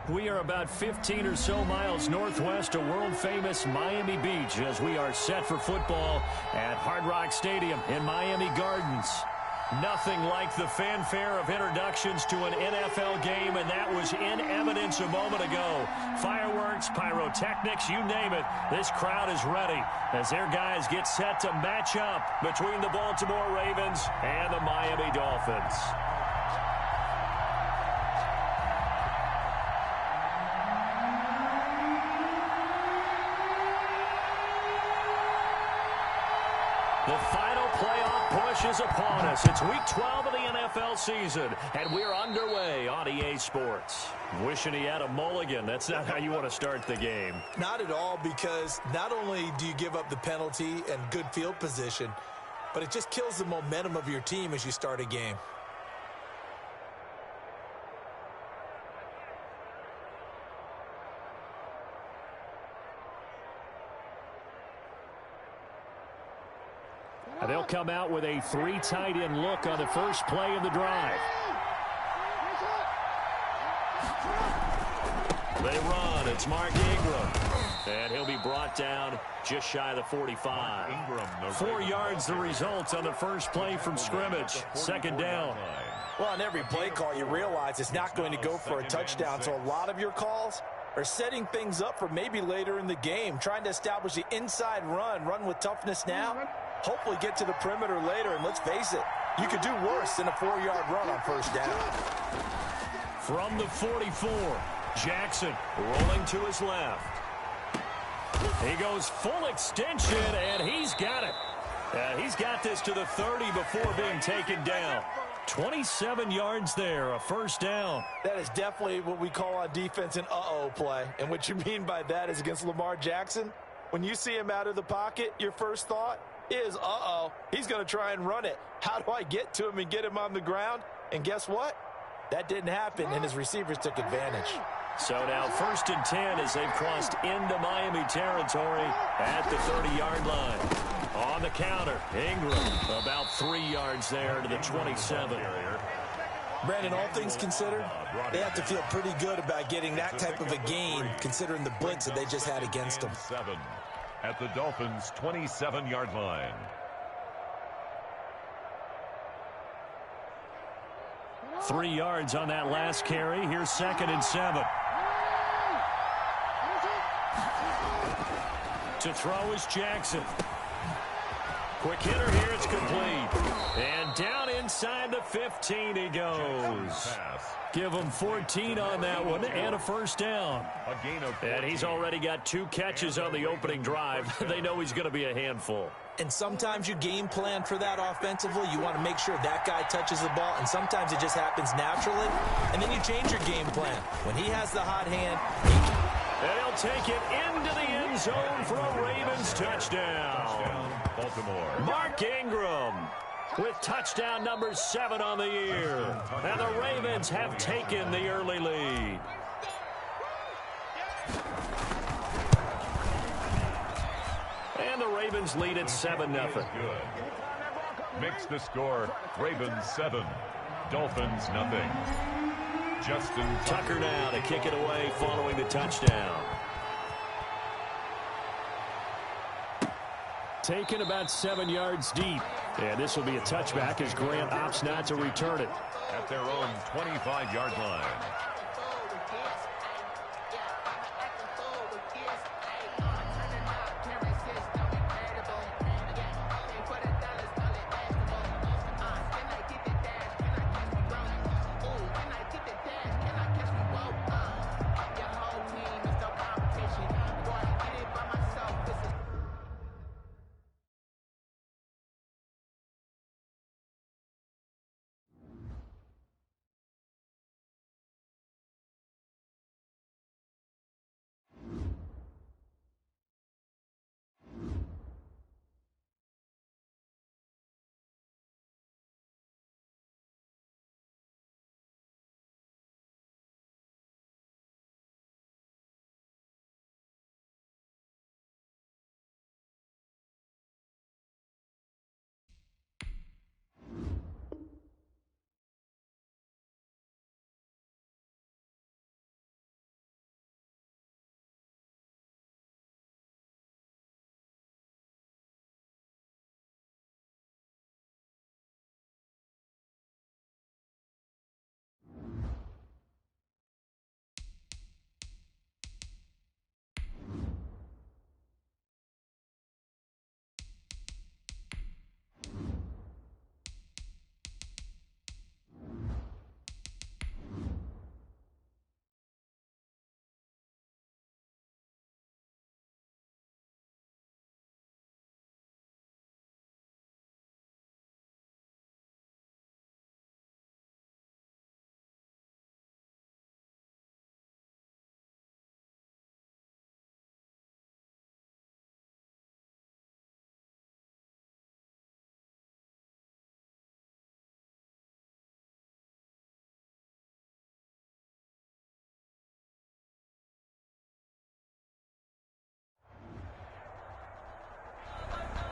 We are about 15 or so miles northwest of world-famous Miami Beach as we are set for football at Hard Rock Stadium in Miami Gardens. Nothing like the fanfare of introductions to an NFL game, and that was in evidence a moment ago. Fireworks, pyrotechnics, you name it, this crowd is ready as their guys get set to match up between the Baltimore Ravens and the Miami Dolphins. The final playoff push is upon us. It's week 12 of the NFL season, and we're underway on EA Sports. Wishing he had a mulligan. That's not how you want to start the game. Not at all, because not only do you give up the penalty and good field position, but it just kills the momentum of your team as you start a game. They'll come out with a three tight end look on the first play of the drive. They run. It's Mark Ingram. And he'll be brought down just shy of the 45. 4 yards the result on the first play from scrimmage. Second down. Well, on every play call, you realize it's not going to go for a touchdown. So a lot of your calls are setting things up for maybe later in the game, trying to establish the inside run with toughness now. Hopefully get to the perimeter later, and let's face it, you could do worse than a 4-yard run on first down. From the 44, Jackson rolling to his left. He goes full extension, and he's got it. He's got this to the 30 before being taken down. 27 yards there, a first down. That is definitely what we call on defense an uh-oh play. And what you mean by that is against Lamar Jackson, when you see him out of the pocket, your first thought is, uh-oh, he's going to try and run it. How do I get to him and get him on the ground? And guess what? That didn't happen, and his receivers took advantage. So now 1st and 10 as they've crossed into Miami territory at the 30-yard line. On the counter, Ingram about 3 yards there to the 27. Brandon, all things considered, they have to feel pretty good about getting that type of a gain considering the blitz that they just had against them. At the Dolphins' 27-yard line. Three yards on that last carry. Here's 2nd and 7. To throw is Jackson. Quick hitter here, it's complete. And down inside the 15 he goes. Give him 14 on that one and a first down. And he's already got 2 catches on the opening drive. They know he's going to be a handful. And sometimes you game plan for that offensively. You want to make sure that guy touches the ball, and sometimes it just happens naturally. And then you change your game plan. When he has the hot hand, and he'll take it into the end zone for a Ravens touchdown. Baltimore. Mark Ingram with touchdown number 7 on the year. And the Ravens have taken the early lead. And the Ravens lead at 7-0. Makes the score Ravens 7, Dolphins nothing. Justin Tucker now to kick it away following the touchdown. Taken about 7 yards deep. And this will be a touchback as Grant opts not to return it. At their own 25-yard line.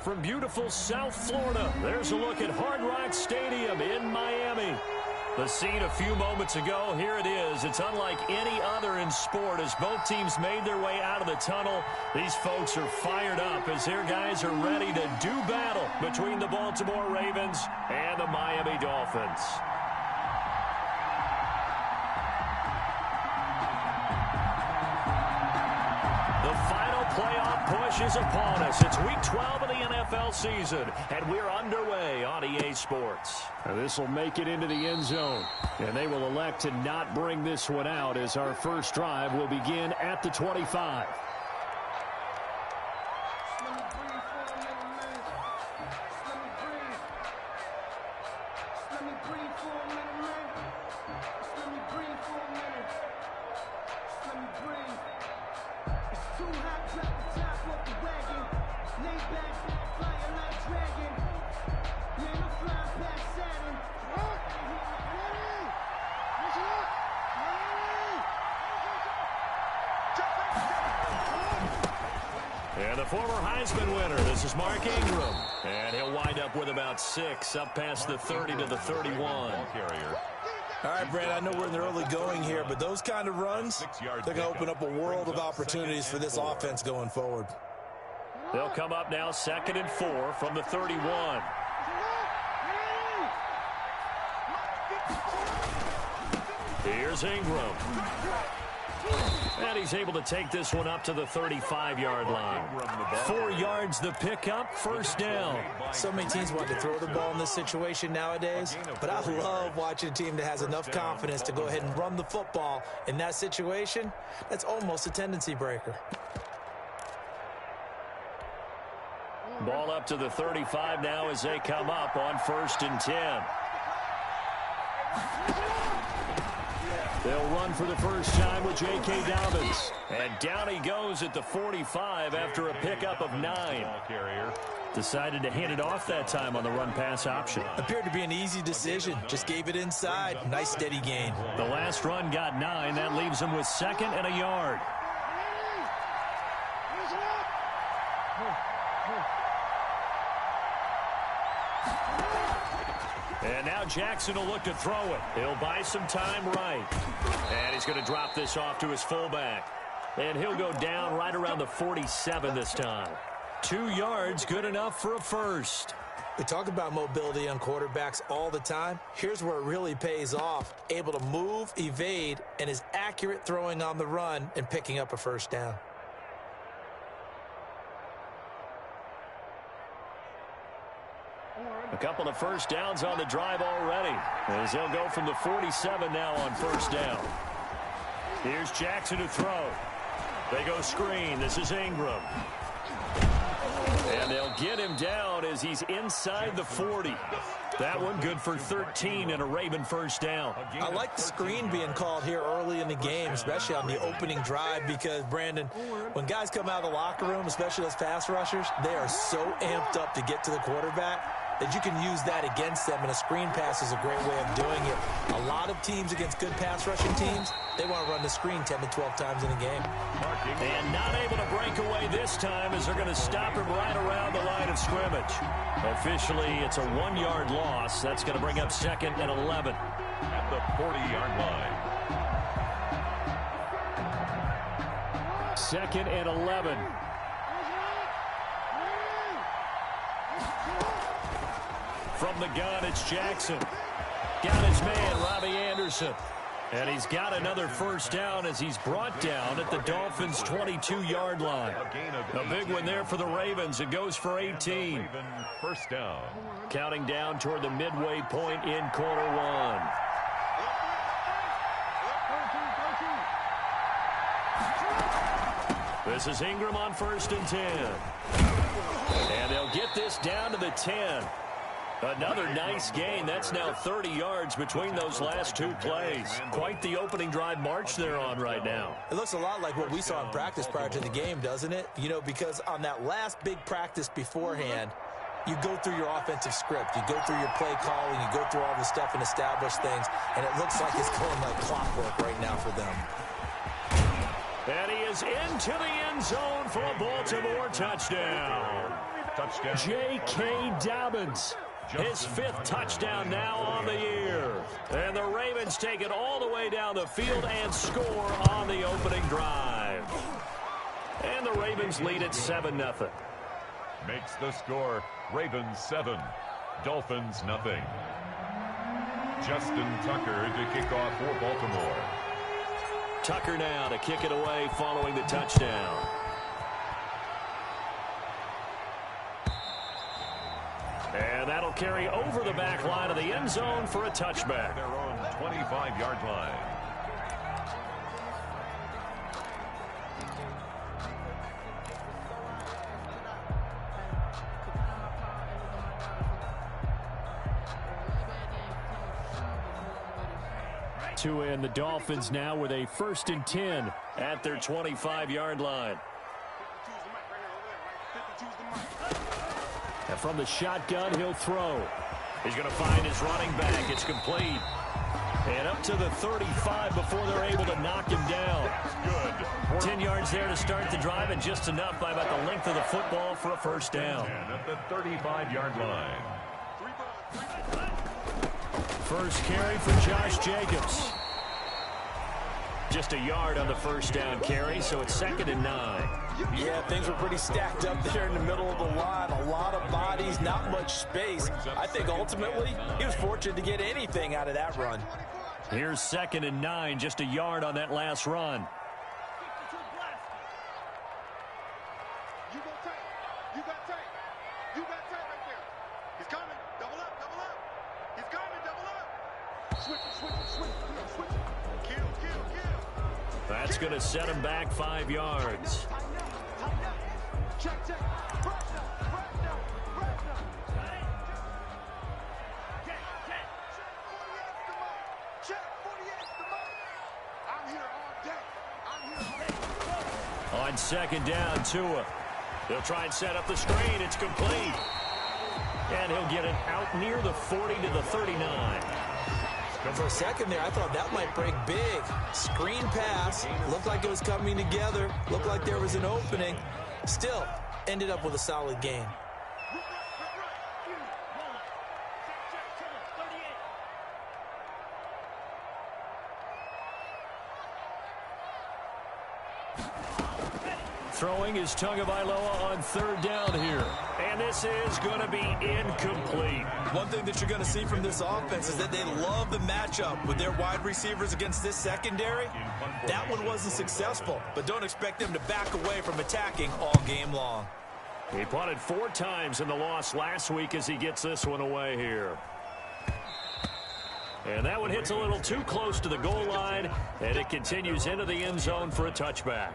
from beautiful South Florida. There's a look at Hard Rock Stadium in Miami. The scene a few moments ago, here it is. It's unlike any other in sport as both teams made their way out of the tunnel. These folks are fired up as their guys are ready to do battle between the Baltimore Ravens and the Miami Dolphins. The final playoff push is upon us. It's Week 12 of the NFL season, and we're underway on EA Sports. Now this will make it into the end zone, and they will elect to not bring this one out as our first drive will begin at the 25. And the former Heisman winner, this is Mark Ingram. And he'll wind up with about 6, up past the 30 to the 31. All right, Brandon, I know we're in the early going here, but those kind of runs, they're going to open up a world of opportunities for this offense going forward. They'll come up now 2nd and 4 from the 31. Here's Ingram. And he's able to take this one up to the 35-yard line. 4 yards the pickup, first down. So many teams want to throw the ball in this situation nowadays, but I love watching a team that has enough confidence to go ahead and run the football. In that situation, that's almost a tendency breaker. Ball up to the 35 now as they come up on 1st and 10. They'll run for the first time with J.K. Dobbins. And down he goes at the 45 after a pickup of 9. Decided to hand it off that time on the run-pass option. Appeared to be an easy decision. Just gave it inside. Nice steady gain. The last run got 9. That leaves him with 2nd and a yard. And now Jackson will look to throw it. He'll buy some time right. And he's going to drop this off to his fullback. And he'll go down right around the 47 this time. 2 yards, good enough for a first. We talk about mobility on quarterbacks all the time. Here's where it really pays off. Able to move, evade, and is accurate throwing on the run and picking up a first down. A couple of first downs on the drive already, as they'll go from the 47 now on first down. Here's Jackson to throw. They go screen. This is Ingram. And they'll get him down as he's inside the 40. That one good for 13 and a Raven first down. I like the screen being called here early in the game, especially on the opening drive, because, Brandon, when guys come out of the locker room, especially those pass rushers, they are so amped up to get to the quarterback that you can use that against them, and a screen pass is a great way of doing it. A lot of teams against good pass rushing teams, they want to run the screen 10 to 12 times in a game. And not able to break away this time as they're going to stop him right around the line of scrimmage. Officially, it's a 1-yard loss. That's going to bring up 2nd and 11. At the 40-yard line. 2nd and 11. From the gun, it's Jackson. Got his man, Robbie Anderson. And he's got another first down as he's brought down at the Dolphins' 22-yard line. A big one there for the Ravens. It goes for 18. First down. Counting down toward the midway point in quarter one. This is Ingram on 1st and 10. And they'll get this down to the 10. Another nice gain. That's now 30 yards between those last 2 plays. Quite the opening drive march they're on right now. It looks a lot like what we saw in practice prior to the game, doesn't it? You know, because on that last big practice beforehand, you go through your offensive script. You go through your play calling. You go through all the stuff and establish things. And it looks like it's going like clockwork right now for them. And he is into the end zone for a Baltimore touchdown. Touchdown. J.K. Dobbins. His 5th touchdown now on the year. And the Ravens take it all the way down the field and score on the opening drive. And the Ravens lead at 7-0. Makes the score Ravens 7, Dolphins 0. Justin Tucker to kick off for Baltimore. Tucker now to kick it away following the touchdown. And that'll carry over the back line of the end zone for a touchback. Their own 25-yard line. And the Dolphins now with a 1st and 10 at their 25-yard line. And from the shotgun, he'll throw. He's going to find his running back. It's complete. And up to the 35 before they're able to knock him down. Good. 10 yards there to start the drive, and just enough by about the length of the football for a first down. And at the 35-yard line. First carry for Josh Jacobs. Just a yard on the first down carry, so it's 2nd and 9. Yeah, things were pretty stacked up there in the middle of the line. A lot of bodies, not much space. I think ultimately he was fortunate to get anything out of that run. Here's 2nd and 9, just a yard on that last run. That's going to set him back 5 yards. On 2nd down, Tua. He'll try and set up the screen. It's complete. And he'll get it out near the 40 to the 39. For a second there, I thought that might break big. Screen pass. Looked like it was coming together. Looked like there was an opening. Still, ended up with a solid game. Throwing is Tagovailoa on 3rd down here. And this is going to be incomplete. One thing that you're going to see from this offense is that they love the matchup with their wide receivers against this secondary. That one wasn't successful, but don't expect them to back away from attacking all game long. He punted 4 times in the loss last week as he gets this one away here. And that one hits a little too close to the goal line, and it continues into the end zone for a touchback.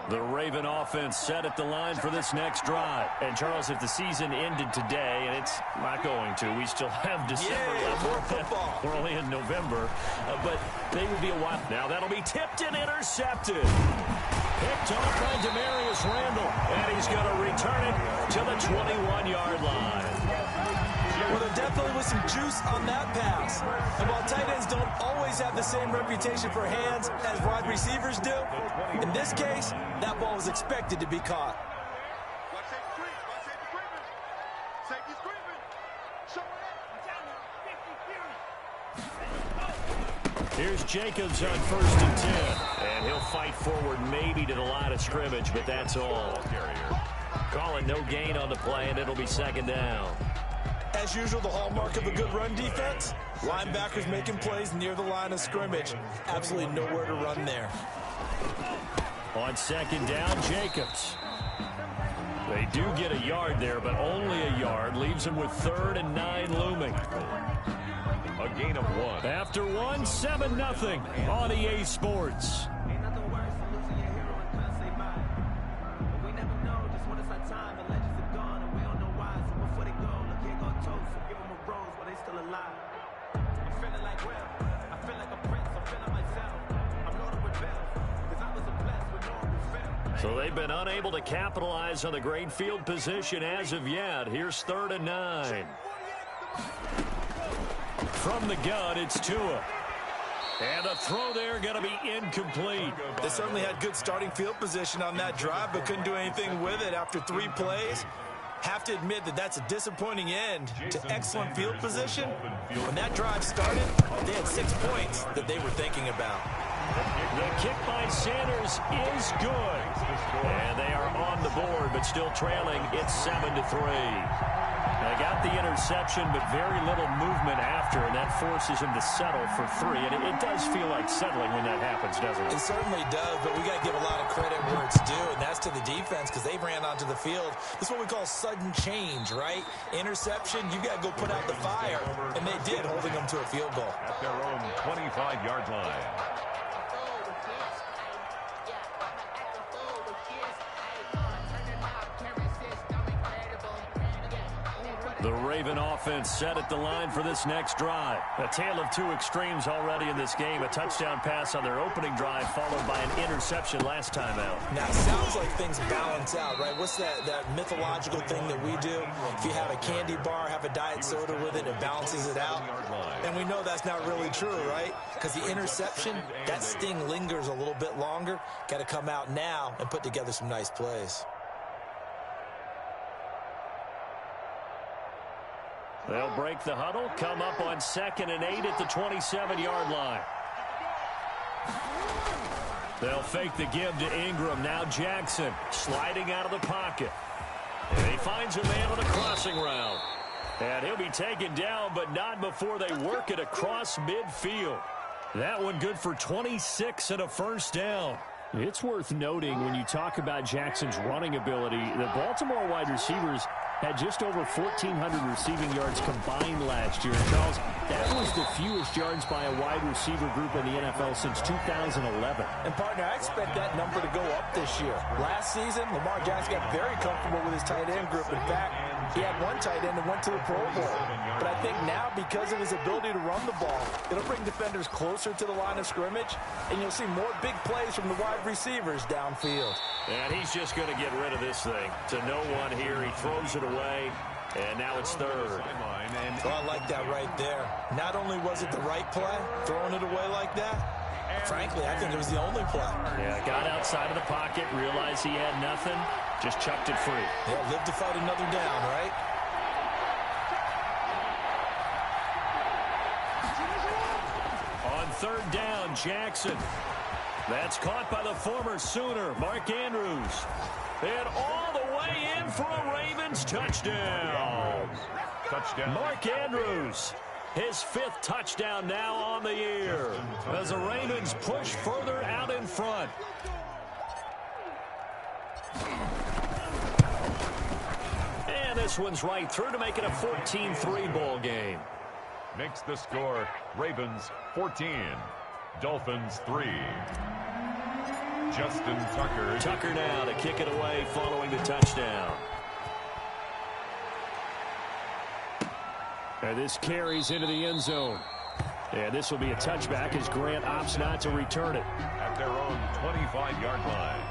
The Raven offense set at the line for this next drive. And, Charles, if the season ended today, and it's not going to, we still have December left. More football. We're only in November, but they will be a while. Now that'll be tipped and intercepted. Picked off by Demarius Randall, and he's going to return it to the 21-yard line. Well, there definitely was some juice on that pass. And while tight ends don't always have the same reputation for hands as wide receivers do, in this case, that ball was expected to be caught. Here's Jacobs on 1st and 10. And he'll fight forward maybe to the line of scrimmage, but that's all. Calling no gain on the play, and it'll be 2nd down. As usual, the hallmark of a good run defense, linebackers making plays near the line of scrimmage. Absolutely nowhere to run there. On 2nd down, Jacobs. They do get a yard there, but only a yard. Leaves them with 3rd and 9 looming. A gain of 1. After 1, 7-0 on EA Sports. So So they've been unable to capitalize on the great field position as of yet. Here's 3rd and 9. From the gun, it's Tua. And the throw there going to be incomplete. They certainly had good starting field position on that drive, but couldn't do anything with it after 3 plays. Have to admit that that's a disappointing end to excellent field position. When that drive started, they had 6 points that they were thinking about. The kick by Sanders is good. And they are on the board, but still trailing. It's 7-3. They got the interception, but very little movement after, and that forces him to settle for 3. And it does feel like settling when that happens, doesn't it? It certainly does, but we got to give a lot of credit where it's due, and that's to the defense because they ran onto the field. This is what we call sudden change, right? Interception, you got to go put out the fire, and they did, holding them to a field goal. At their own 25-yard line. The Raven offense set at the line for this next drive. A tale of 2 extremes already in this game. A touchdown pass on their opening drive followed by an interception last time out. Now, it sounds like things balance out, right? What's that mythological thing that we do? If you have a candy bar, have a diet soda with it, it balances it out. And we know that's not really true, right? Because the interception, that sting lingers a little bit longer. Got to come out now and put together some nice plays. They'll break the huddle, come up on 2nd and 8 at the 27-yard line. They'll fake the give to Ingram. Now Jackson sliding out of the pocket. And he finds a man on the crossing route. And he'll be taken down, but not before they work it across midfield. That one good for 26 and a first down. It's worth noting when you talk about Jackson's running ability, the Baltimore wide receivers had just over 1,400 receiving yards combined last year. And Charles, that was the fewest yards by a wide receiver group in the NFL since 2011. And, partner, I expect that number to go up this year. Last season, Lamar Jackson got very comfortable with his tight end group. In fact, he had one tight end that went to the Pro Bowl. But I think now, because of his ability to run the ball, it'll bring defenders closer to the line of scrimmage, and you'll see more big plays from the wide receivers downfield. And he's just going to get rid of this thing to no one here. He throws it away, and now it's 3rd. Oh, I like that right there. Not only was it the right play, throwing it away like that, frankly, I think it was the only play. Yeah, got outside of the pocket, realized he had nothing, just chucked it free. Yeah, live to fight another down, right? On 3rd down, Jackson. That's caught by the former Sooner, Mark Andrews. And all the way in for a Ravens touchdown. Mark Andrews, his 5th touchdown now on the year as the Ravens push further out in front. And this one's right through to make it a 14-3 ball game. Makes the score Ravens 14, Dolphins 3. Justin Tucker. Tucker now to kick it away following the touchdown. And this carries into the end zone. And this will be a touchback as Grant opts not to return it. At their own 25-yard line.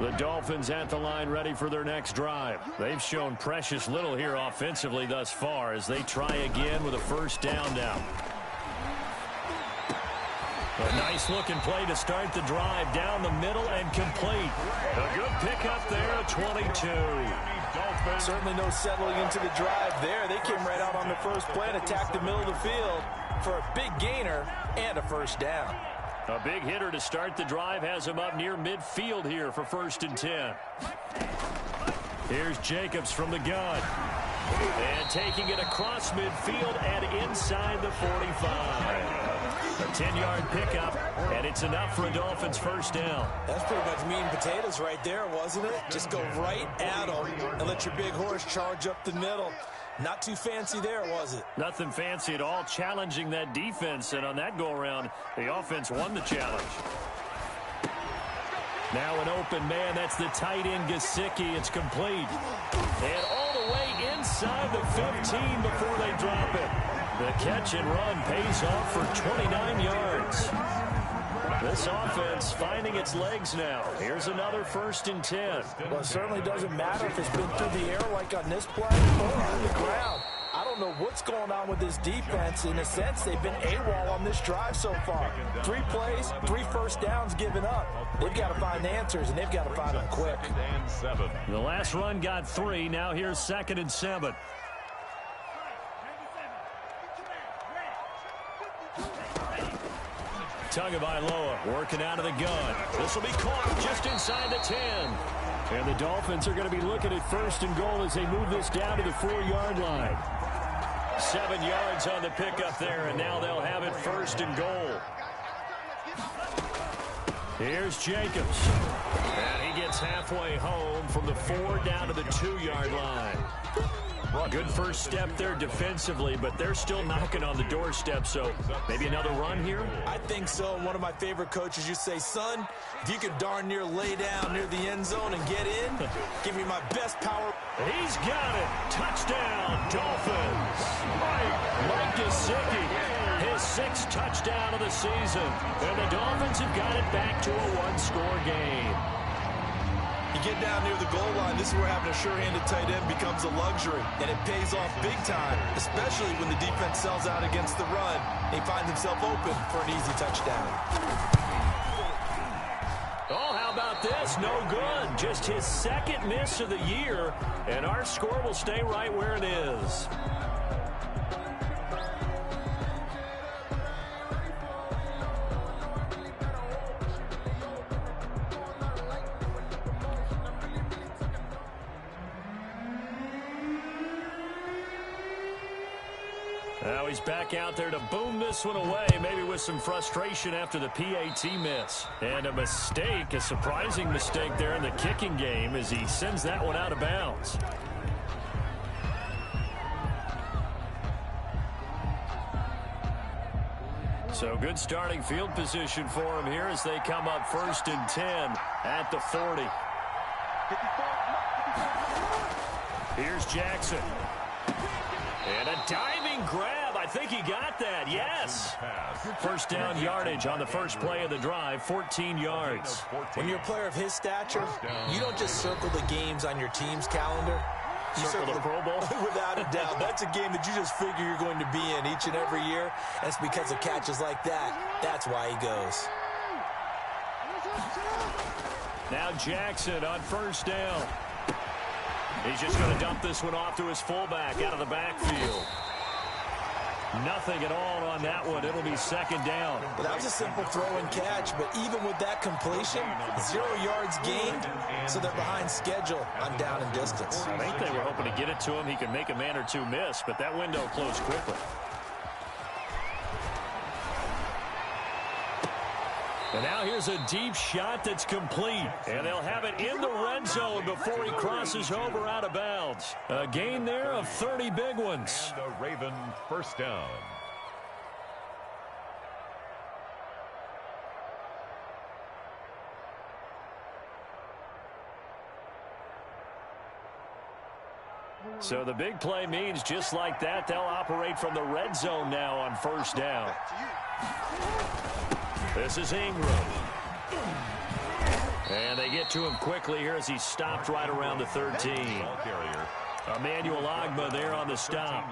The Dolphins at the line ready for their next drive. They've shown precious little here offensively thus far as they try again with a first down now. A nice-looking play to start the drive down the middle and complete. A good pickup there at 22. Certainly no settling into the drive there. They came right out on the first play and attacked the middle of the field for a big gainer and a first down. A big hitter to start the drive has him up near midfield here for 1st and 10. Here's Jacobs from the gun. And taking it across midfield and inside the 45. A 10-yard pickup, and it's enough for a Dolphins first down. That's pretty much meat and potatoes right there, wasn't it? Just go right at them and let your big horse charge up the middle. Not too fancy there, was it? Nothing fancy at all, challenging that defense, and on that go-around, the offense won the challenge. Now an open man, that's the tight end Gesicki. It's complete. And all the way inside the 15 before they drop it. The catch and run pays off for 29 yards. This offense finding its legs now. Here's another 1st and 10. Well, it certainly doesn't matter if it's been through the air like on this play or on the ground. I don't know what's going on with this defense. In a sense, they've been AWOL on this drive so far. 3 plays, 3 first downs given up. They've got to find answers, and they've got to find them quick. The last run got 3. Now here's 2nd and 7. Tagovailoa working out of the gun. This will be caught just inside the 10. And the Dolphins are going to be looking at 1st and goal as they move this down to the 4-yard line. 7 yards on the pickup there, and now they'll have it 1st and goal. Here's Jacobs. And he gets halfway home from the 4 down to the 2-yard line. Good first step there defensively, but they're still knocking on the doorstep, so maybe another run here? I think so. One of my favorite coaches, you say, son, if you can darn near lay down near the end zone and get in, give me my best power. He's got it. Touchdown, Dolphins. Mike Gesicki, his 6th touchdown of the season. And the Dolphins have got it back to a 1-score game. You get down near the goal line, this is where having a sure-handed tight end becomes a luxury, and it pays off big time, especially when the defense sells out against the run. He finds himself open for an easy touchdown. Oh, how about this? No good. Just his 2nd miss of the year, and our score will stay right where it is. Now he's back out there to boom this one away, maybe with some frustration after the PAT miss. And a mistake, a surprising mistake there in the kicking game as he sends that one out of bounds. So good starting field position for him here as they come up 1st and 10 at the 40. Here's Jackson. And a diving grab. I think he got that. Yes. 1st down yardage on the first play of the drive, 14 yards. When you're a player of his stature, you don't just circle the games on your team's calendar. You circle the Pro Bowl? Without a doubt. That's a game that you just figure you're going to be in each and every year. And it's because of catches like that. That's why he goes. Now Jackson on 1st down. He's just going to dump this one off to his fullback out of the backfield. Nothing at all on that one. It'll be 2nd down. Well, that was a simple throw and catch, but even with that completion, 0 yards gained, so they're behind schedule on down and distance. I think they were hoping to get it to him. He could make a man or two miss, but that window closed quickly. And now here's a deep shot that's complete. And they'll have it in the red zone before he crosses over out of bounds. A gain there of 30 big ones. And a Raven 1st down. So the big play means just like that, they'll operate from the red zone now on 1st down. This is Ingram. And they get to him quickly here as he's stopped right around the 13. Emmanuel Ogbah there on the stop.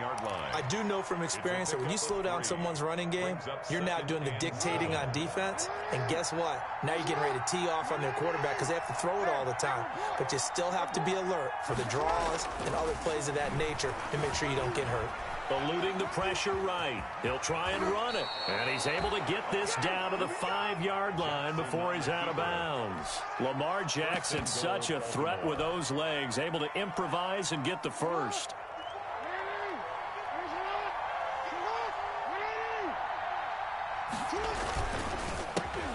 I do know from experience that when you slow down someone's running game, you're now doing the dictating on defense. And guess what? Now you're getting ready to tee off on their quarterback because they have to throw it all the time. But you still have to be alert for the draws and other plays of that nature to make sure you don't get hurt. Eluding the pressure right. He'll try and run it. And he's able to get this down to the 5-yard line before he's out of bounds. Lamar Jackson, such a threat with those legs, able to improvise and get the first.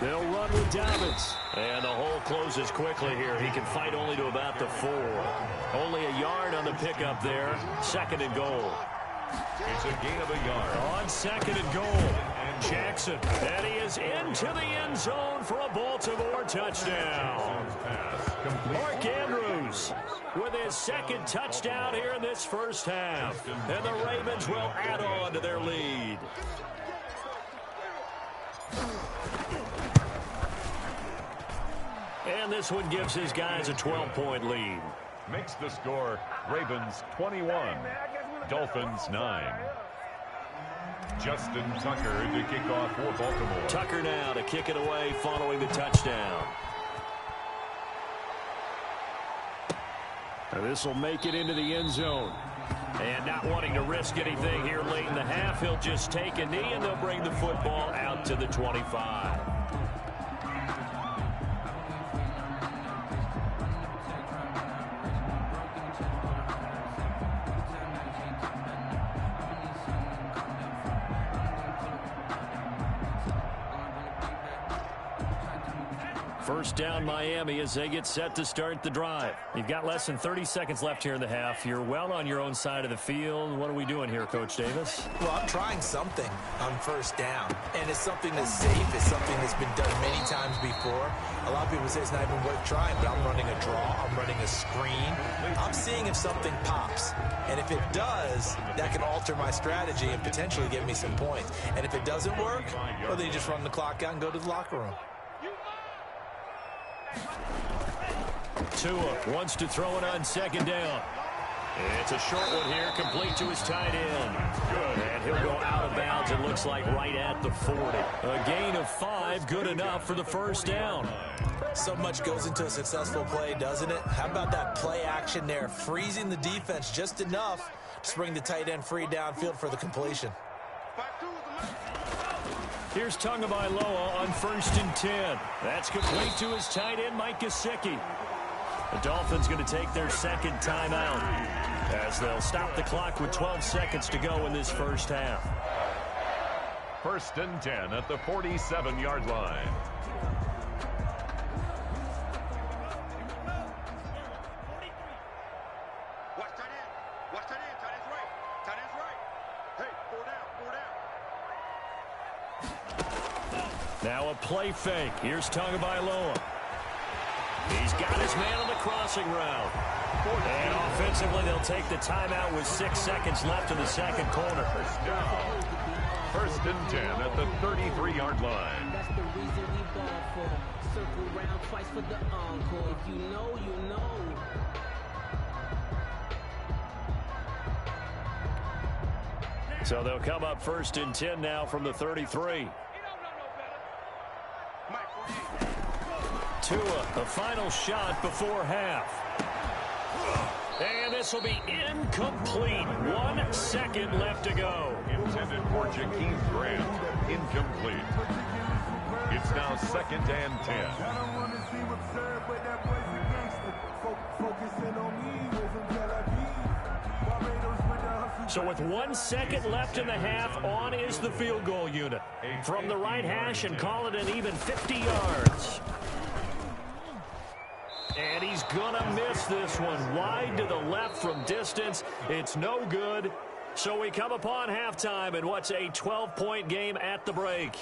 They'll run with Dobbins. And the hole closes quickly here. He can fight only to about the 4. Only a yard on the pickup there. 2nd and goal. It's a gain of a yard. On second and goal, Jackson. And he is into the end zone for a Baltimore touchdown. Mark Andrews with his second touchdown here in this first half. And the Ravens will add on to their lead. And this one gives his guys a 12-point lead. Makes the score Ravens 21, Dolphins 9. Justin Tucker to kick off for Baltimore. Tucker now to kick it away following the touchdown. This will make it into the end zone. And not wanting to risk anything here late in the half, he'll just take a knee and they'll bring the football out to the 25. First down Miami as they get set to start the drive. You've got less than 30 seconds left here in the half. You're well on your own side of the field. What are we doing here, Coach Davis? Well, I'm trying something on first down, and it's something that's safe. It's something that's been done many times before. A lot of people say it's not even worth trying, but I'm running a draw. I'm running a screen. I'm seeing if something pops, and if it does, that can alter my strategy and potentially give me some points. And if it doesn't work, well, then you just run the clock out and go to the locker room. Tua wants to throw it on second down. It's a short one here, complete to his tight end. Good. And he'll go out of bounds, it looks like, right at the 40. A gain of 5, good enough for the first down. So much goes into a successful play, doesn't it? How about that play action there, freezing the defense just enough to bring the tight end free downfield for the completion. Here's Tagovailoa on 1st and 10. That's complete to his tight end, Mike Gesicki. The Dolphins going to take their second timeout as they'll stop the clock with 12 seconds to go in this first half. 1st and 10 at the 47-yard line. Now a play fake. Here's Tagovailoa. He's got his man on the crossing route. And offensively, they'll take the timeout with 6 seconds left in the second quarter. 1st and 10 at the 33-yard line. That's the reason we ball for. Circle round twice for the encore. If you know, you know. So they'll come up 1st and 10 now from the 33. Tua, the final shot before half. And this will be incomplete. 1 second left to go. Intended for Jakeem Grant. Incomplete. It's now 2nd and 10. So with 1 second left in the half, on is the field goal unit. From the right hash and call it an even 50 yards. And he's going to miss this one. Wide to the left from distance. It's no good. So we come upon halftime in what's a 12-point game at the break.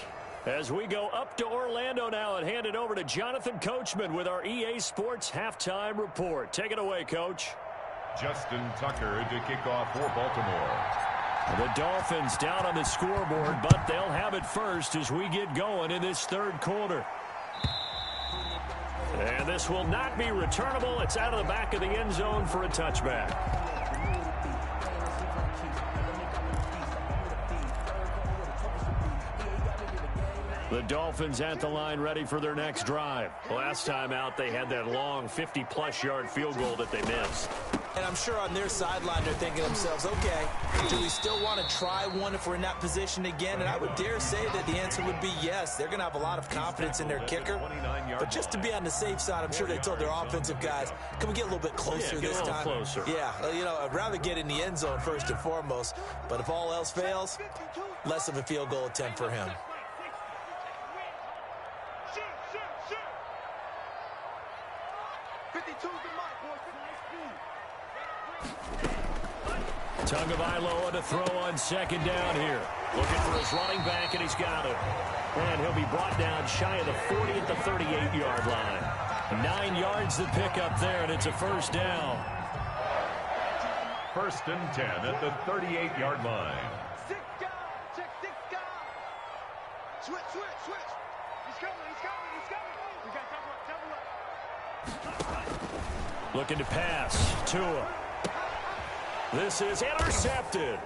As we go up to Orlando now and hand it over to Jonathan Coachman with our EA Sports Halftime Report. Take it away, Coach. Justin Tucker to kick off for Baltimore. The Dolphins down on the scoreboard, but they'll have it first as we get going in this third quarter. And this will not be returnable. It's out of the back of the end zone for a touchback. The Dolphins at the line ready for their next drive. Last time out, they had that long 50-plus yard field goal that they missed. And I'm sure on their sideline they're thinking to themselves, okay, do we still want to try one if we're in that position again? And I would dare say that the answer would be yes. They're going to have a lot of confidence in their kicker. But just to be on the safe side, I'm sure they told their offensive guys, can we get a little bit closer this time? Closer. Yeah, you know, I'd rather get in the end zone first and foremost. But if all else fails, less of a field goal attempt for him. Tagovailoa to throw on second down here. Looking for his running back, and he's got it. And he'll be brought down shy of the 40 at the 38-yard line. 9 yards to pick up there, and it's a first down. 1st and 10 at the 38-yard line. Six guys. Check 6 guys. Switch. He's coming. We got double up. Looking to pass. Tua. This is intercepted.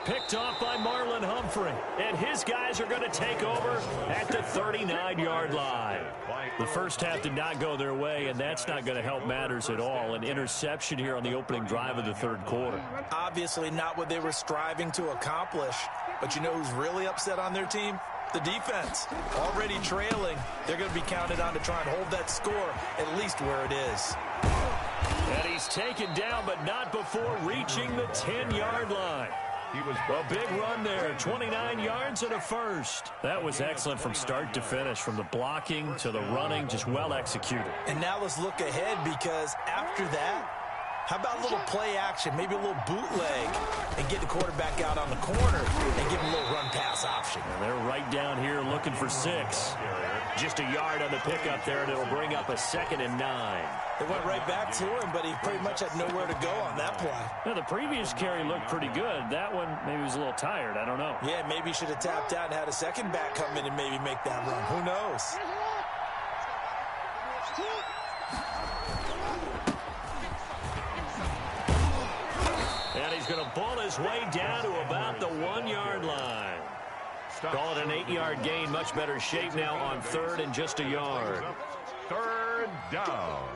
Picked off by Marlon Humphrey. And his guys are going to take over at the 39-yard line. The first half did not go their way, and that's not going to help matters at all. An interception here on the opening drive of the third quarter. Obviously not what they were striving to accomplish. But you know who's really upset on their team? The defense. Already trailing. They're going to be counted on to try and hold that score at least where it is. And he's taken down, but not before reaching the 10-yard line. He was a big run there, 29 yards and a first. That was excellent from start to finish, from the blocking to the running, just well executed. And now let's look ahead, because after that, how about a little play action, maybe a little bootleg, and get the quarterback out on the corner and give him a little run pass option. And they're right down here looking for 6. Just a yard on the pickup there, and it'll bring up a 2nd and 9. They went right back to him, but he pretty much had nowhere to go on that play. Now, the previous carry looked pretty good. That one, maybe he was a little tired. I don't know. Yeah, maybe he should have tapped out and had a second back come in and maybe make that run. Who knows? And he's going to pull his way down to about the 1-yard line. Call it an 8-yard gain. Much better shape now on 3rd and just a yard. 3rd down.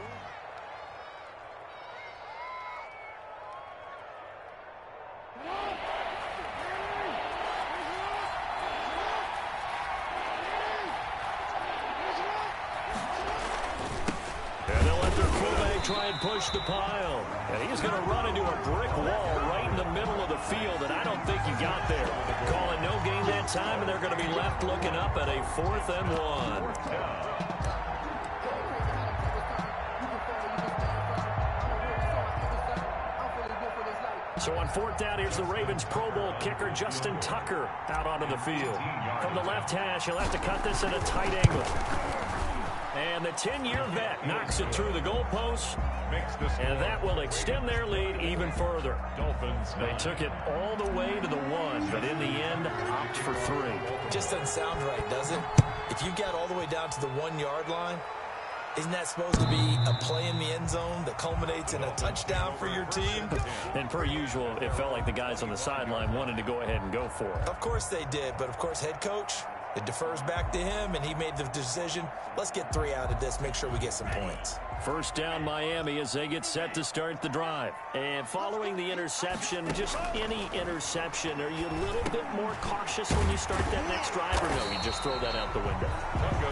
And they'll let their fullback try and push the pile. And he's going to run into a brick wall right in the middle of the field, and I don't think he got there. Calling no gain that time, and they're going to be left looking up at a 4th and 1. So on 4th down, here's the Ravens Pro Bowl kicker Justin Tucker out onto the field. From the left hash, he'll have to cut this at a tight angle. And the 10-year vet knocks it through the goalpost, and that will extend their lead even further. They took it all the way to the 1, but in the end, opt for 3. Just doesn't sound right, does it? If you got all the way down to the 1-yard line, isn't that supposed to be a play in the end zone that culminates in a touchdown for your team? And per usual, it felt like the guys on the sideline wanted to go ahead and go for it. Of course they did, but of course head coach, it defers back to him, and he made the decision. Let's get 3 out of this, make sure we get some points. First down Miami as they get set to start the drive. And following the interception, just any interception, are you a little bit more cautious when you start that next drive, or no, you just throw that out the window?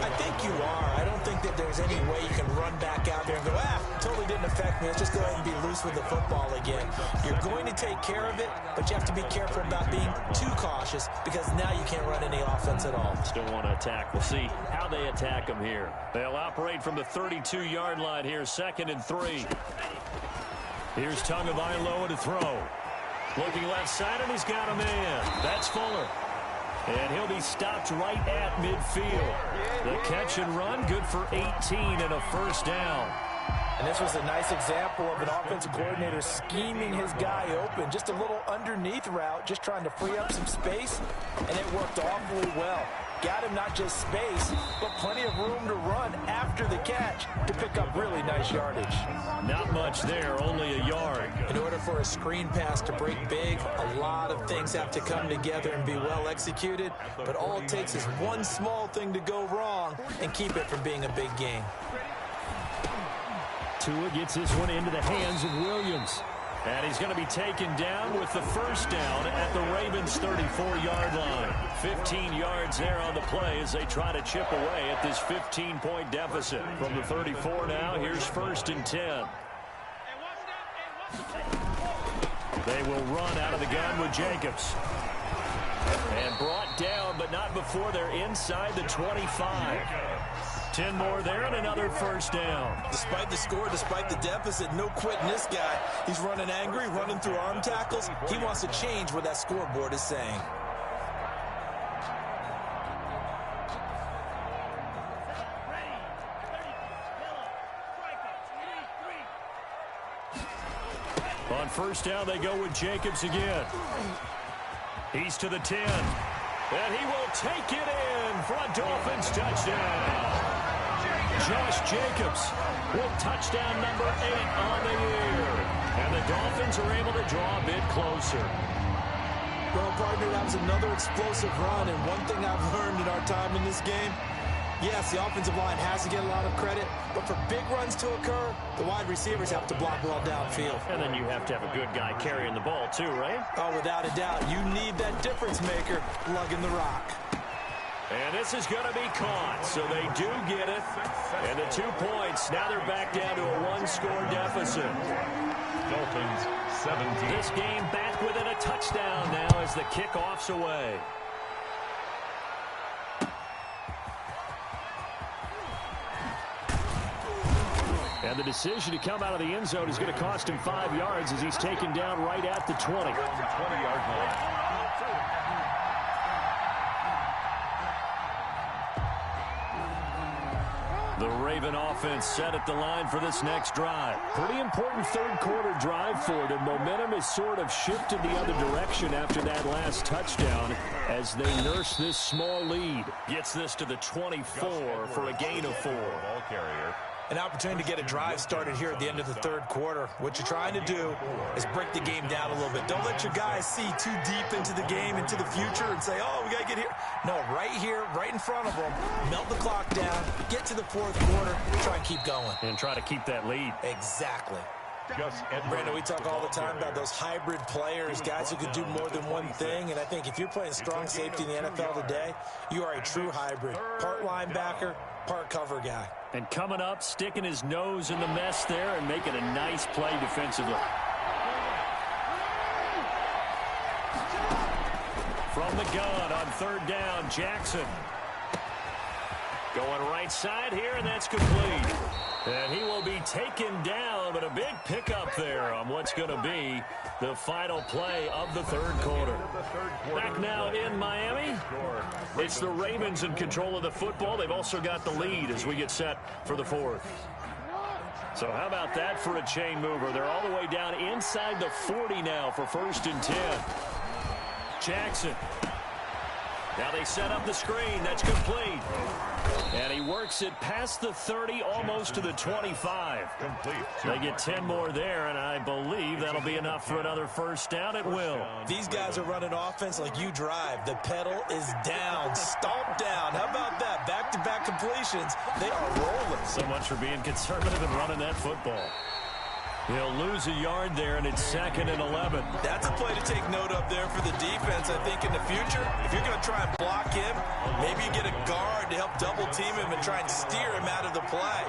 I think you are. I don't think that there's any way you can run back out there and go, totally didn't affect me. Let's just go ahead and be loose with the football again. You're going to take care of it, but you have to be careful about being too cautious, because now you can't run any offense at all. Still want to attack. We'll see how they attack them here. They'll operate from the 32-yard line here, 2nd and 3. Here's Tagovailoa to throw. Looking left side, and he's got a man. That's Fuller. And he'll be stopped right at midfield. The catch and run, good for 18 and a first down. And this was a nice example of an offensive coordinator scheming his guy open. Just a little underneath route, just trying to free up some space, and it worked awfully well. Got him not just space, but plenty of room to run after the catch to pick up really nice yardage. Not much there, only a yard. In order for a screen pass to break big, a lot of things have to come together and be well executed, but all it takes is one small thing to go wrong and keep it from being a big gain. Tua gets this one into the hands of Williams. And he's going to be taken down with the first down at the Ravens' 34-yard line. 15 yards there on the play as they try to chip away at this 15-point deficit. From the 34 now, here's 1st and 10. They will run out of the gun with Jacobs. And brought down, but not before they're inside the 25. 10 more there and another first down. Despite the score, despite the deficit, no quitting this guy. He's running angry, running through arm tackles. He wants to change what that scoreboard is saying. On first down, they go with Jacobs again. He's to the 10. And he will take it in for a Dolphins touchdown. Josh Jacobs with touchdown number 8 on the year. And the Dolphins are able to draw a bit closer. Well, partner, that was another explosive run. And one thing I've learned in our time in this game, yes, the offensive line has to get a lot of credit, but for big runs to occur, the wide receivers have to block well downfield. And then you have to have a good guy carrying the ball too, right? Oh, without a doubt. You need that difference maker lugging the rock. And this is going to be caught, so they do get it. And the 2 points, now they're back down to a 1-score deficit. Dolphins 17. This game back within a touchdown now as the kickoff's away. And the decision to come out of the end zone is going to cost him 5 yards as he's taken down right at the 20. 20-yard line. The Raven offense set at the line for this next drive. Pretty important third-quarter drive for them. Momentum has sort of shifted the other direction after that last touchdown as they nurse this small lead. Gets this to the 24 for a gain of 4. Ball carrier. An opportunity to get a drive started here at the end of the third quarter. What you're trying to do is break the game down a little bit. Don't let your guys see too deep into the game, into the future, and say, oh, we got to get here. No, right here, right in front of them, melt the clock down, get to the fourth quarter, try and keep going. And try to keep that lead. Exactly. Edwards, Brandon, we talk all the time about those hybrid players, guys who can do more than one thing, and I think if you're playing strong safety in the NFL today, you are a true hybrid. Part linebacker, part cover guy. And coming up, sticking his nose in the mess there and making a nice play defensively. From the gun on third down, Jackson. Going right side here, and that's complete. And he will be taken down, but a big pickup there on what's going to be the final play of the third quarter. Back now in Miami, it's the Ravens in control of the football. They've also got the lead as we get set for the fourth. So how about that for a chain mover? They're all the way down inside the 40 now for 1st and 10. Jackson. Now they set up the screen. That's complete. And he works it past the 30, almost to the 25. complete. They get 10 more there, and I believe that'll be enough for another first down. It will. These guys are running offense like you drive. The pedal is down, stomp down. How about that? Back-to-back completions. They are rolling. So much for being conservative and running that football. He'll lose a yard there, and it's 2nd and 11. That's a play to take note of there for the defense, I think, in the future. If you're going to try and block him, maybe you get a guard to help double-team him and try and steer him out of the play.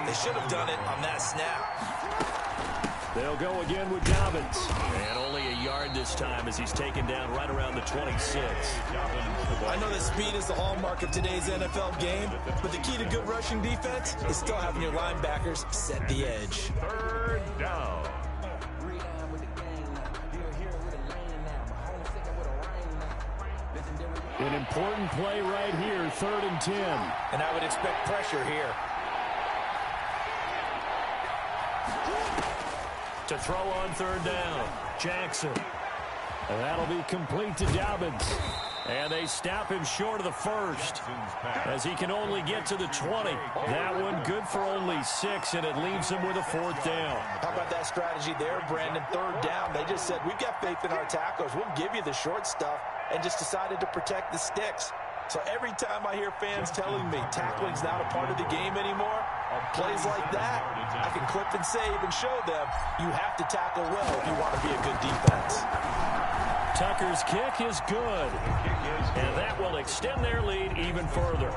They should have done it on that snap. They'll go again with Dobbins. And only a yard this time as he's taken down right around the 26. I know that speed is the hallmark of today's NFL game, but the key to good rushing defense is still having your linebackers set the edge. Third down. An important play right here, 3rd and 10. And I would expect pressure here. To throw on 3rd down, Jackson. And that'll be complete to Dobbins. And they stop him short of the 1st as he can only get to the 20. That one good for only 6, and it leaves him with a 4th down. How about that strategy there, Brandon? 3rd down. They just said, we've got faith in our tackles. We'll give you the short stuff, and just decided to protect the sticks. So every time I hear fans telling me tackling's not a part of the game anymore, plays like that, I can clip and save and show them you have to tackle well if you want to be a good defense. Tucker's kick is good, and that will extend their lead even further.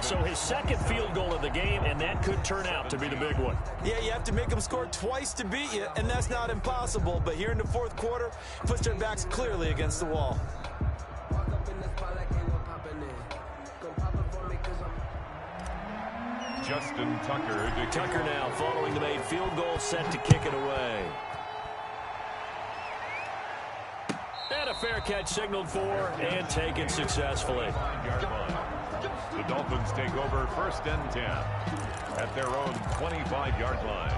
So his 2nd field goal of the game, and that could turn out to be the big one. Yeah, you have to make them score twice to beat you, and that's not impossible. But here in the 4th quarter, puts their backs clearly against the wall. Justin Tucker. Tucker now following the made field goal, set to kick it away. And a fair catch signaled for and taken successfully. The Dolphins take over 1st and 10 at their own 25-yard line.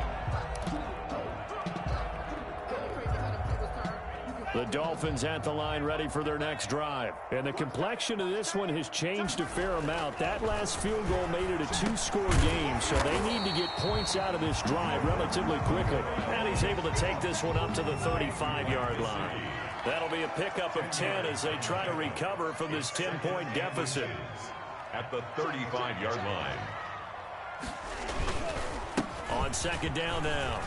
The Dolphins at the line ready for their next drive. And the complexion of this one has changed a fair amount. That last field goal made it a 2-score game, so they need to get points out of this drive relatively quickly. And he's able to take this one up to the 35-yard line. That'll be a pickup of 10 as they try to recover from this 10-point deficit. At the 35-yard line. On 2nd down now.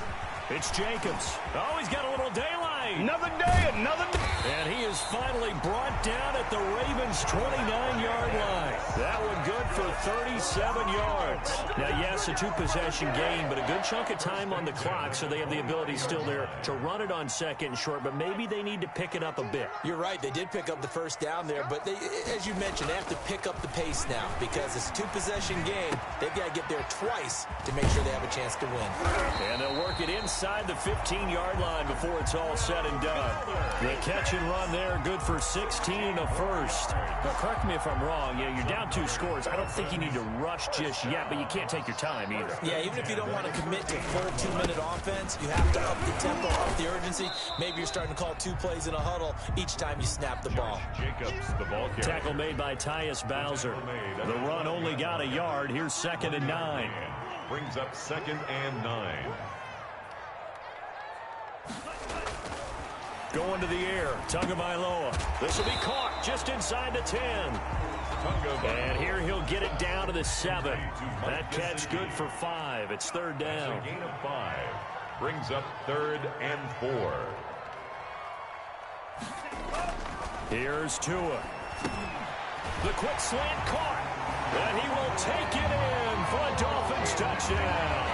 It's Jacobs. Oh, he's got a little daylight. Another day, another day. And he is finally brought down at the Ravens' 29-yard line. That one good for 37 yards. Now, yes, a 2-possession game, but a good chunk of time on the clock, so they have the ability still there to run it on 2nd and short, but maybe they need to pick it up a bit. You're right. They did pick up the 1st down there, but they, as you mentioned, they have to pick up the pace now because it's a 2-possession game. They've got to get there twice to make sure they have a chance to win. And they'll work it inside the 15-yard line before it's all said and done. The catch and run there, good for 16 and a first. Now, correct me if I'm wrong. Yeah, you're down 2 scores. I don't think you need to rush just yet, but you can't take your time either. Yeah, even if you don't want to commit to full 2-minute offense, you have to up the tempo, up the urgency. Maybe you're starting to call 2 plays in a huddle each time you snap the ball. Jacobs, the ball carrier. Tackle made by Tyus Bowser. The run only got a yard. Here's 2nd and 9. Brings up 2nd and 9. Going to the air, Tagovailoa. This will be caught just inside the 10. And here he'll get it down to the 7. That catch good for 5. It's 3rd down. A gain of 5. Brings up 3rd and 4. Here's Tua. The quick slant caught. And he will take it in for a Dolphins touchdown.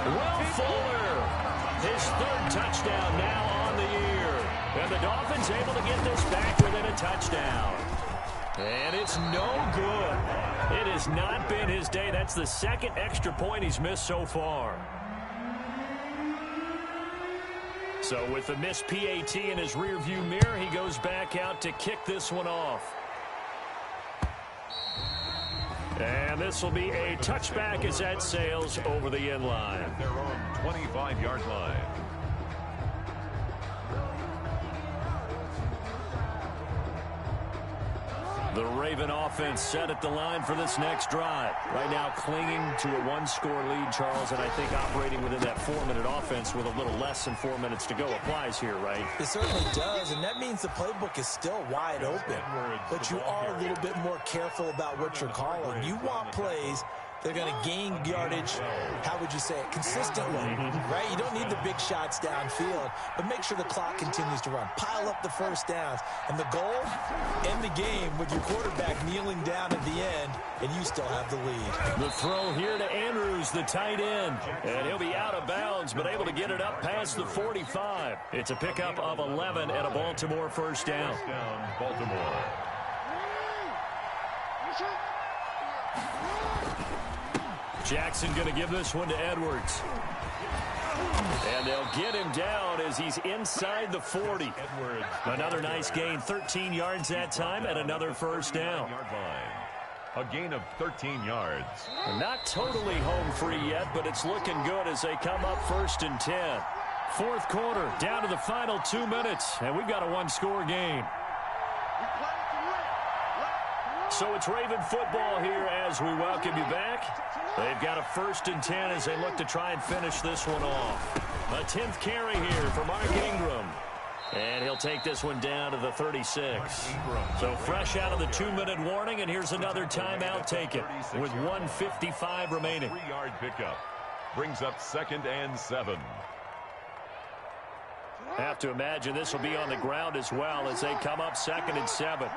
Will Fuller, his 3rd touchdown now on the year. And the Dolphins able to get this back within a touchdown. And it's no good. It has not been his day. That's the 2nd extra point he's missed so far. So with the missed PAT in his rearview mirror, he goes back out to kick this one off. And this will be a touchback as that sails over the end line. At their own 25-yard line. The Raven offense set at the line for this next drive. Right now clinging to a 1-score lead, Charles, and I think operating within that 4-minute offense with a little less than 4 minutes to go applies here, right? It certainly does, and that means the playbook is still wide open. But you are a little bit more careful about what you're calling. You want plays they're going to gain yardage, how would you say it, consistently, right? You don't need the big shots downfield, but make sure the clock continues to run. Pile up the 1st downs. And the goal, end the game with your quarterback kneeling down at the end, and you still have the lead. The throw here to Andrews, the tight end. And he'll be out of bounds, but able to get it up past the 45. It's a pickup of 11 and a Baltimore 1st down. First down, Baltimore. Jackson going to give this one to Edwards. And they'll get him down as he's inside the 40. Edwards. Another nice gain, 13 yards that time, and another 1st down. A gain of 13 yards. Not totally home free yet, but it's looking good as they come up 1st and 10. 4th quarter, down to the final 2 minutes, and we've got a 1-score game. So it's Raven football here as we welcome you back. They've got a 1st and 10 as they look to try and finish this one off. A 10th carry here for Mark Ingram. And he'll take this one down to the 36. So fresh out of the 2-minute warning, and here's another timeout taken with 1:55 remaining. 3-yard pickup. Brings up 2nd and 7. Have to imagine this will be on the ground as well as they come up 2nd and 7.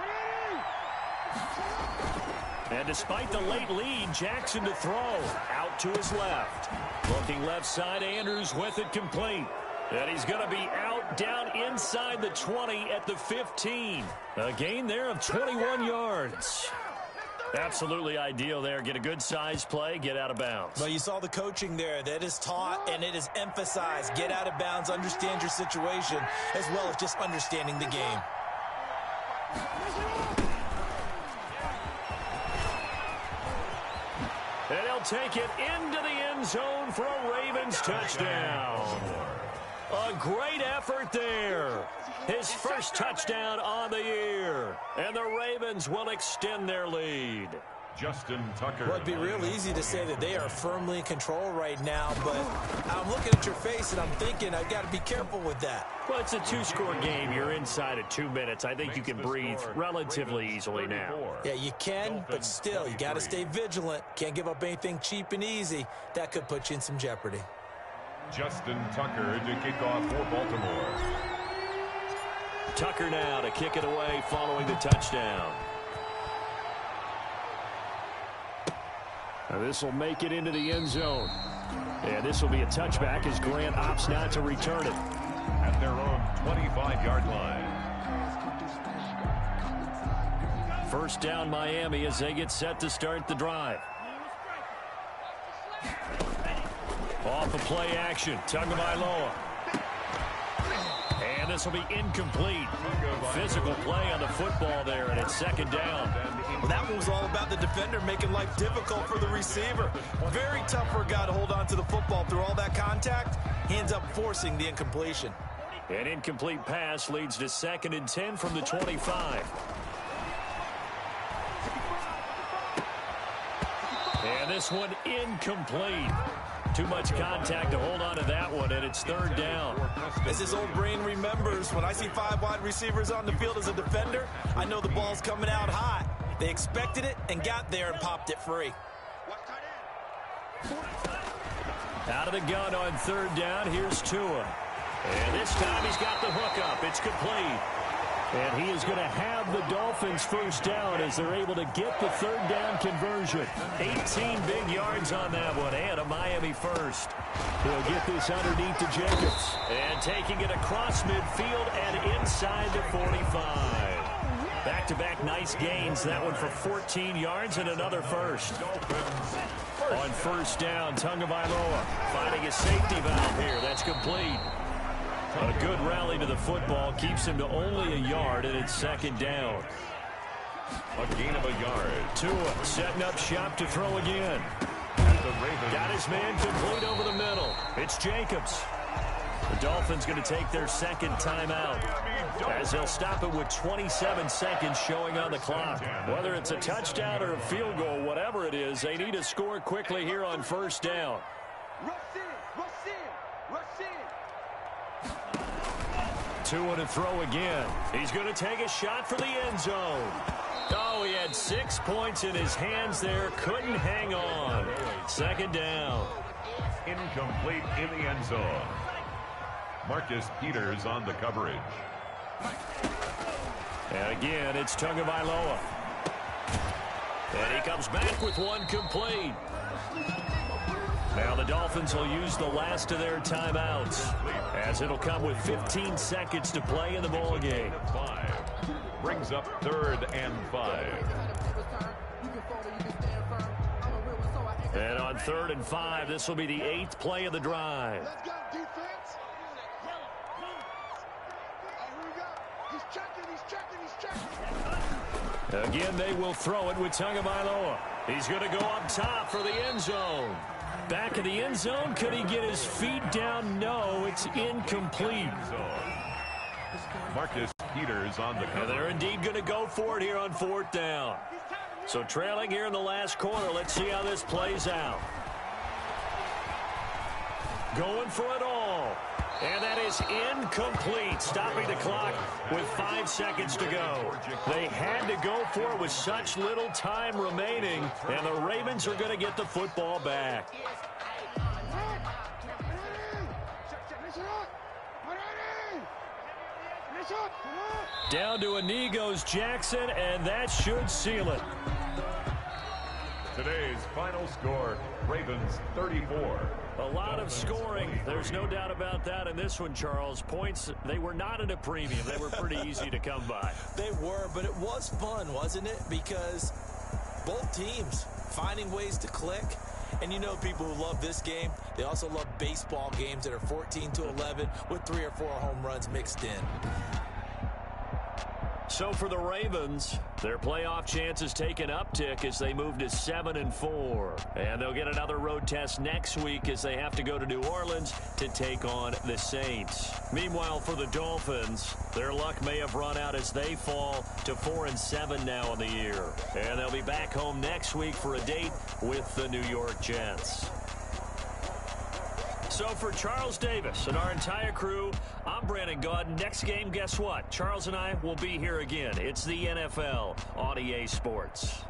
And despite the late lead, Jackson to throw. Out to his left. Looking left side, Andrews with it complete. And he's going to be out down inside the 20 at the 15. A gain there of 21 yards. Absolutely ideal there. Get a good size play, get out of bounds. Well, you saw the coaching there. That is taught and it is emphasized. Get out of bounds, understand your situation, as well as just understanding the game. And he'll take it into the end zone for a Ravens touchdown. A great effort there. His first touchdown on the year. And the Ravens will extend their lead. Justin Tucker. Well, it'd be real easy to say that they are firmly in control right now, but I'm looking at your face and I'm thinking I've got to be careful with that. Well, it's a two-score game. You're inside of 2 minutes. I think you can breathe relatively easily now. Yeah, you can, but still, you got to stay vigilant. Can't give up anything cheap and easy. That could put you in some jeopardy. Justin Tucker to kick off for Baltimore. Tucker now to kick it away following the touchdown. Now this will make it into the end zone. And this will be a touchback as Grant opts not to return it. At their own 25-yard line. First down Miami as they get set to start the drive. Off of play action, Tagovailoa. And this will be incomplete. Physical play on the football there, and it's second down. Well, that one was all about the defender making life difficult for the receiver. Very tough for a guy to hold on to the football through all that contact. He ends up forcing the incompletion. An incomplete pass leads to 2nd and 10 from the 25. And this one incomplete. Too much contact to hold on to that one, and it's third down. As his old brain remembers, when I see 5 wide receivers on the field as a defender, I know the ball's coming out hot. They expected it and got there and popped it free. Out of the gun on third down, here's Tua. And this time he's got the hook up. It's complete. And he is going to have the Dolphins first down as they're able to get the third down conversion. 18 big yards on that one and a Miami first. He'll get this underneath to Jacobs. And taking it across midfield and inside the 45. Back-to-back nice gains. That one for 14 yards and another first. On first down, Tagovailoa finding a safety valve here. That's complete. A good rally to the football keeps him to only a yard, and it's second down. A gain of a yard. Tua setting up shop to throw again. Got his man complete over the middle. It's Jacobs. The Dolphins going to take their second timeout as they'll stop it with 27 seconds showing on the clock. Whether it's a touchdown or a field goal, whatever it is, they need to score quickly here on first down. Tua to throw again. He's going to take a shot for the end zone. Oh, he had 6 points in his hands there. Couldn't hang on. Second down. Incomplete in the end zone. Marcus Peters on the coverage. And again, it's Tagovailoa. And he comes back with one complete. Now the Dolphins will use the last of their timeouts as it'll come with 15 seconds to play in the ball game. 5 brings up 3rd and 5. And on 3rd and 5, this will be the 8th play of the drive. Let's go, defense. Here we go. He's checking. Again, they will throw it with Tagovailoa. He's going to go up top for the end zone. Back of the end zone. Could he get his feet down? No, it's incomplete. Marcus Peters on the cover. And they're indeed going to go for it here on 4th down. So trailing here in the last quarter. Let's see how this plays out. Going for it all. And that is incomplete. Stopping the clock with 5 seconds to go. They had to go for it with such little time remaining. And the Ravens are going to get the football back. Down to a knee goes Jackson, and that should seal it. Today's final score, Ravens 34. A lot of scoring. There's no doubt about that in this one, Charles. Points, they were not at a premium. They were pretty easy to come by. They were, but it was fun, wasn't it? Because Both teams finding ways to click. And you know people who love this game, they also love baseball games that are 14-11 with 3 or 4 home runs mixed in. So for the Ravens, their playoff chances take an uptick as they move to 7-4. And they'll get another road test next week as they have to go to New Orleans to take on the Saints. Meanwhile, for the Dolphins, their luck may have run out as they fall to 4-7 now in the year. And they'll be back home next week for a date with the New York Jets. So for Charles Davis and our entire crew, I'm Brandon Gaudin. Next game, guess what? Charles and I will be here again. It's the NFL on EA Sports.